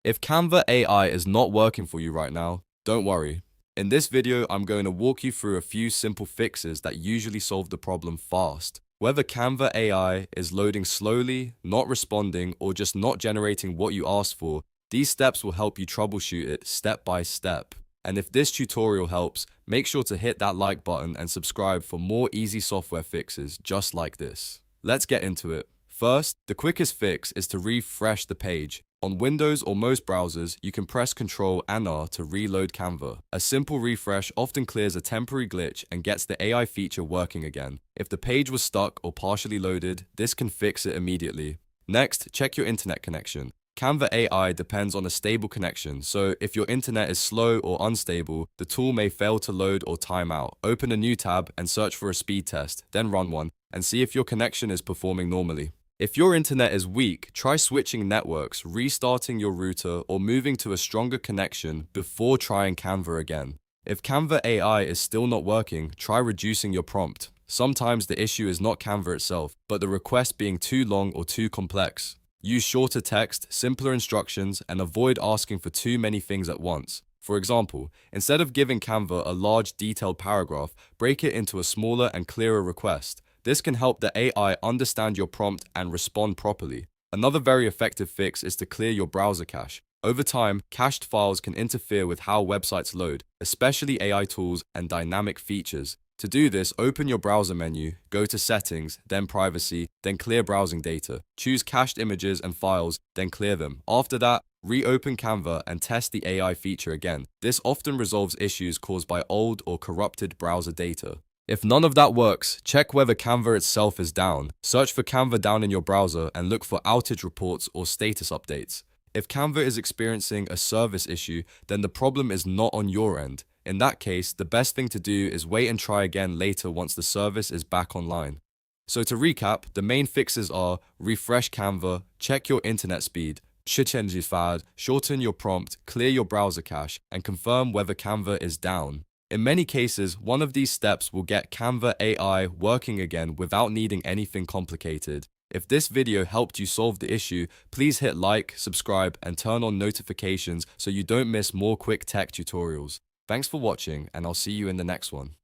If Canva AI is not working for you right now, don't worry. In this video, I'm going to walk you through a few simple fixes that usually solve the problem fast. Whether Canva AI is loading slowly, not responding, or just not generating what you asked for, these steps will help you troubleshoot it step by step. And if this tutorial helps, make sure to hit that like button and subscribe for more easy software fixes just like this. Let's get into it. First, the quickest fix is to refresh the page. On Windows or most browsers, you can press Ctrl and R to reload Canva. A simple refresh often clears a temporary glitch and gets the AI feature working again. If the page was stuck or partially loaded, this can fix it immediately. Next, check your internet connection. Canva AI depends on a stable connection, so if your internet is slow or unstable, the tool may fail to load or time out. Open a new tab and search for a speed test, then run one, and see if your connection is performing normally. If your internet is weak, try switching networks, restarting your router, or moving to a stronger connection before trying Canva again. If Canva AI is still not working, try reducing your prompt. Sometimes the issue is not Canva itself, but the request being too long or too complex. Use shorter text, simpler instructions, and avoid asking for too many things at once. For example, instead of giving Canva a large detailed paragraph, break it into a smaller and clearer request. This can help the AI understand your prompt and respond properly. Another very effective fix is to clear your browser cache. Over time, cached files can interfere with how websites load, especially AI tools and dynamic features. To do this, open your browser menu, go to Settings, then Privacy, then Clear Browsing Data. Choose cached images and files, then clear them. After that, reopen Canva and test the AI feature again. This often resolves issues caused by old or corrupted browser data. If none of that works, check whether Canva itself is down. Search for Canva down in your browser and look for outage reports or status updates. If Canva is experiencing a service issue, then the problem is not on your end. In that case, the best thing to do is wait and try again later once the service is back online. So to recap, the main fixes are refresh Canva, check your internet speed, shorten your prompt, clear your browser cache, and confirm whether Canva is down. In many cases, one of these steps will get Canva AI working again without needing anything complicated. If this video helped you solve the issue, please hit like, subscribe, and turn on notifications so you don't miss more quick tech tutorials. Thanks for watching, and I'll see you in the next one.